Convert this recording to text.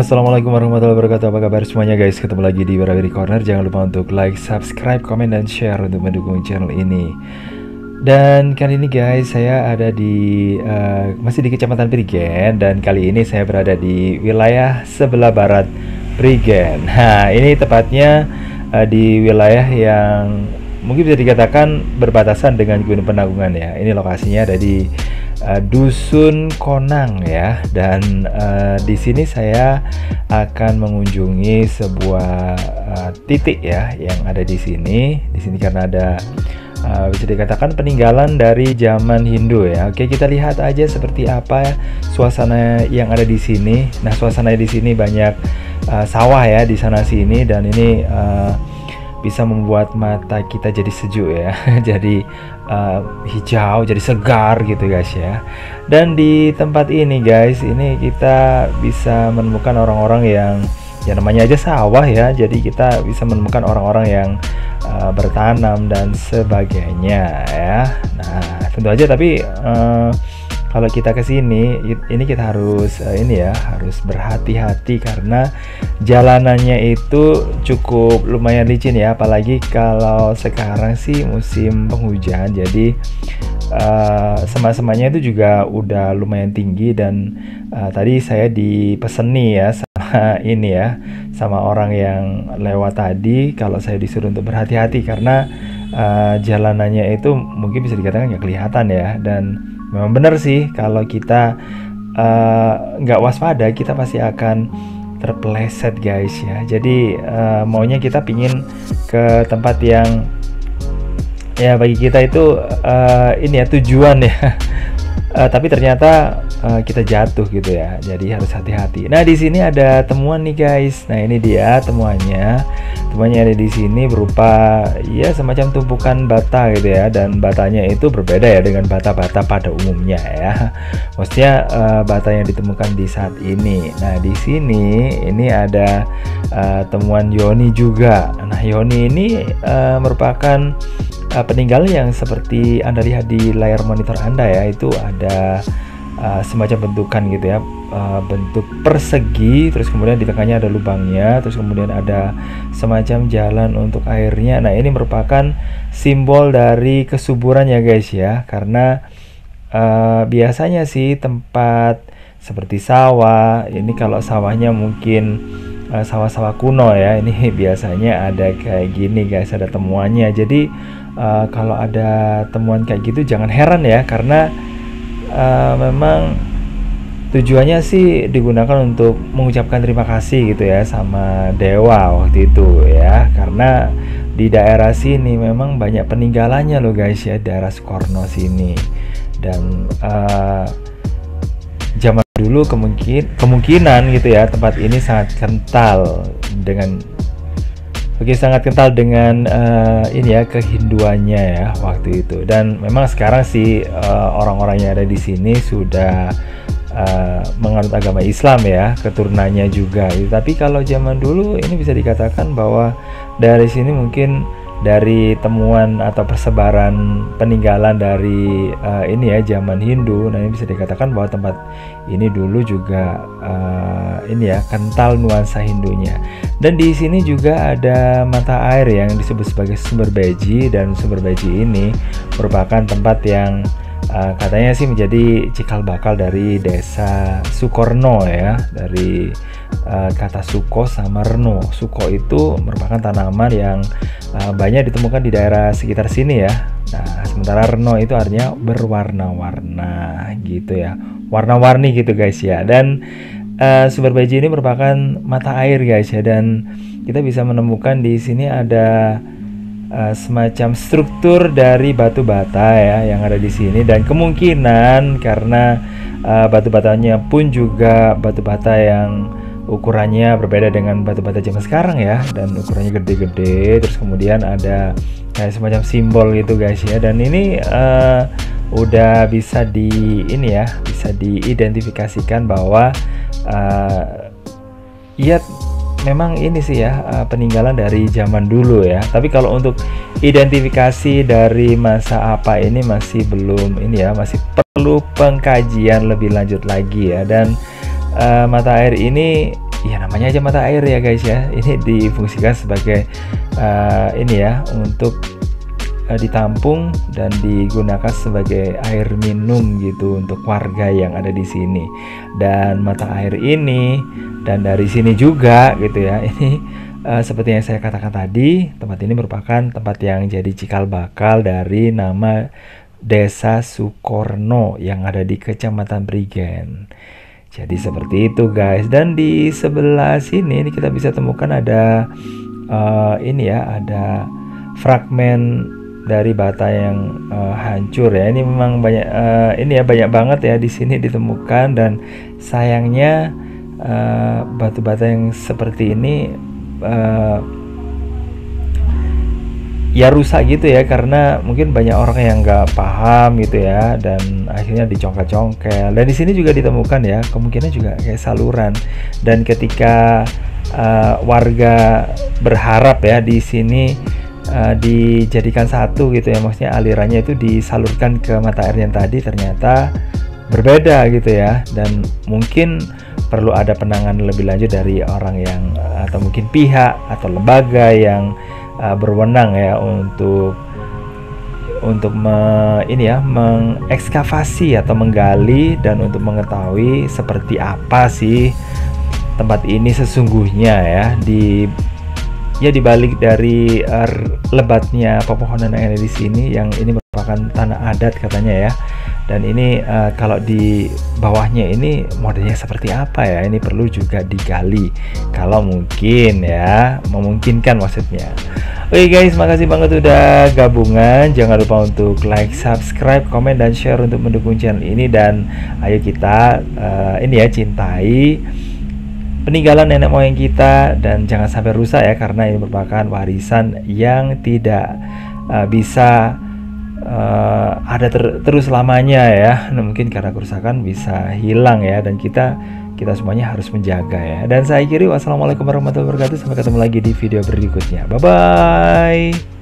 Assalamualaikum warahmatullahi wabarakatuh. Apa kabar semuanya guys? Ketemu lagi di Warawiri Corner. Jangan lupa untuk like, subscribe, komen, dan share untuk mendukung channel ini. Dan kali ini guys, saya ada di masih di Kecamatan Prigen. Dan kali ini saya berada di wilayah sebelah barat Prigen. Nah, ini tepatnya di wilayah yang mungkin bisa dikatakan berbatasan dengan Gunung Penanggungan ya. Ini lokasinya ada di Dusun Konang ya, dan di sini saya akan mengunjungi sebuah titik ya yang ada di sini. Di sini karena ada bisa dikatakan peninggalan dari zaman Hindu ya. Oke, kita lihat aja seperti apa suasana yang ada di sini. Nah, suasana di sini banyak sawah ya di sana sini, dan ini bisa membuat mata kita jadi sejuk ya. Jadi hijau, jadi segar gitu guys ya. Dan di tempat ini guys, ini kita bisa menemukan orang-orang yang ya namanya aja sawah ya. Jadi kita bisa menemukan orang-orang yang bertanam dan sebagainya ya. Nah, tentu aja tapi kalau kita ke sini ini kita harus harus berhati-hati karena jalanannya itu cukup lumayan licin ya, apalagi kalau sekarang sih musim penghujan. Jadi semak-semaknya itu juga udah lumayan tinggi, dan tadi saya dipeseni ya sama ini ya, sama orang yang lewat tadi, kalau saya disuruh untuk berhati-hati karena jalanannya itu mungkin bisa dikatakan nggak kelihatan ya. Dan memang benar sih, kalau kita nggak waspada kita pasti akan terpeleset guys ya. Jadi maunya kita pingin ke tempat yang ya bagi kita itu ini ya tujuan ya. Tapi ternyata kita jatuh gitu ya. Jadi harus hati-hati. Nah, di sini ada temuan nih guys. Nah, ini dia temuannya. Temuannya ada di sini berupa ya semacam tumpukan bata gitu ya, dan batanya itu berbeda ya dengan bata-bata pada umumnya ya. Maksudnya bata yang ditemukan di saat ini. Nah, di sini ini ada temuan yoni juga. Nah, yoni ini merupakan peninggalan yang seperti Anda lihat di layar monitor Anda ya. Itu ada semacam bentukan gitu ya, bentuk persegi, terus kemudian di tengahnya ada lubangnya, terus kemudian ada semacam jalan untuk airnya. Nah, ini merupakan simbol dari kesuburan ya guys ya, karena biasanya sih tempat seperti sawah ini, kalau sawahnya mungkin sawah-sawah kuno ya, ini biasanya ada kayak gini guys, ada temuannya. Jadi kalau ada temuan kayak gitu jangan heran ya, karena memang tujuannya sih digunakan untuk mengucapkan terima kasih gitu ya sama dewa waktu itu ya, karena di daerah sini memang banyak peninggalannya loh guys ya, daerah Sukorno sini. Dan zaman dulu kemungkinan gitu ya, tempat ini sangat kental dengan ini ya kehinduannya ya waktu itu. Dan memang sekarang sih orang-orang yang ada di sini sudah menganut agama Islam ya, keturunannya juga. Tapi kalau zaman dulu ini bisa dikatakan bahwa dari sini mungkin dari temuan atau persebaran peninggalan dari ini ya zaman Hindu. Nah, ini bisa dikatakan bahwa tempat ini dulu juga ini ya kental nuansa Hindunya. Dan di sini juga ada mata air yang disebut sebagai sumber beji, dan sumber beji ini merupakan tempat yang katanya sih menjadi cikal bakal dari desa Sukorno ya, dari kata suko sama reno. Suko itu merupakan tanaman yang banyak ditemukan di daerah sekitar sini ya. Nah, sementara reno itu artinya berwarna-warna gitu ya, warna-warni gitu guys ya. Dan sumber beji ini merupakan mata air guys ya, dan kita bisa menemukan di sini ada semacam struktur dari batu bata ya yang ada di sini. Dan kemungkinan karena batu batanya pun juga batu bata yang ukurannya berbeda dengan batu bata zaman sekarang ya, dan ukurannya gede-gede, terus kemudian ada kayak semacam simbol gitu guys ya. Dan ini udah bisa bisa diidentifikasikan bahwa ya memang ini sih ya peninggalan dari zaman dulu ya. Tapi kalau untuk identifikasi dari masa apa ini masih belum ini ya, masih perlu pengkajian lebih lanjut lagi ya. Dan mata air ini ya namanya aja mata air ya guys ya. Ini difungsikan sebagai ini ya untuk ditampung dan digunakan sebagai air minum gitu untuk warga yang ada di sini. Dan mata air ini dan dari sini juga gitu ya, ini seperti yang saya katakan tadi, tempat ini merupakan tempat yang jadi cikal bakal dari nama Desa Sukorno yang ada di Kecamatan Prigen. Jadi seperti itu guys. Dan di sebelah sini ini kita bisa temukan ada ini ya, ada fragmen dari bata yang hancur ya. Ini memang banyak ini ya, banyak banget ya di sini ditemukan. Dan sayangnya batu bata yang seperti ini ya rusak gitu ya, karena mungkin banyak orang yang nggak paham gitu ya, dan akhirnya dicongkel-congkel. Dan di sini juga ditemukan ya, kemungkinan juga kayak saluran. Dan ketika warga berharap ya di sini dijadikan satu gitu ya, maksudnya alirannya itu disalurkan ke mata air yang tadi, ternyata berbeda gitu ya. Dan mungkin perlu ada penanganan lebih lanjut dari orang yang atau mungkin pihak atau lembaga yang berwenang ya untuk ini ya, mengekskavasi atau menggali dan untuk mengetahui seperti apa sih tempat ini sesungguhnya ya, di balik dari lebatnya pepohonan yang ada di sini, yang ini merupakan tanah adat katanya ya. Dan ini kalau di bawahnya ini modelnya seperti apa ya, ini perlu juga digali kalau mungkin ya, memungkinkan maksudnya. Oke guys, makasih banget udah gabungan. Jangan lupa untuk like, subscribe, komen, dan share untuk mendukung channel ini. Dan ayo kita ini ya, cintai peninggalan nenek moyang kita dan jangan sampai rusak ya, karena ini merupakan warisan yang tidak bisa ada terus lamanya ya. Nah, mungkin karena kerusakan bisa hilang ya, dan kita semuanya harus menjaga ya. Dan saya akhiri, wassalamualaikum warahmatullahi wabarakatuh. Sampai ketemu lagi di video berikutnya. Bye bye.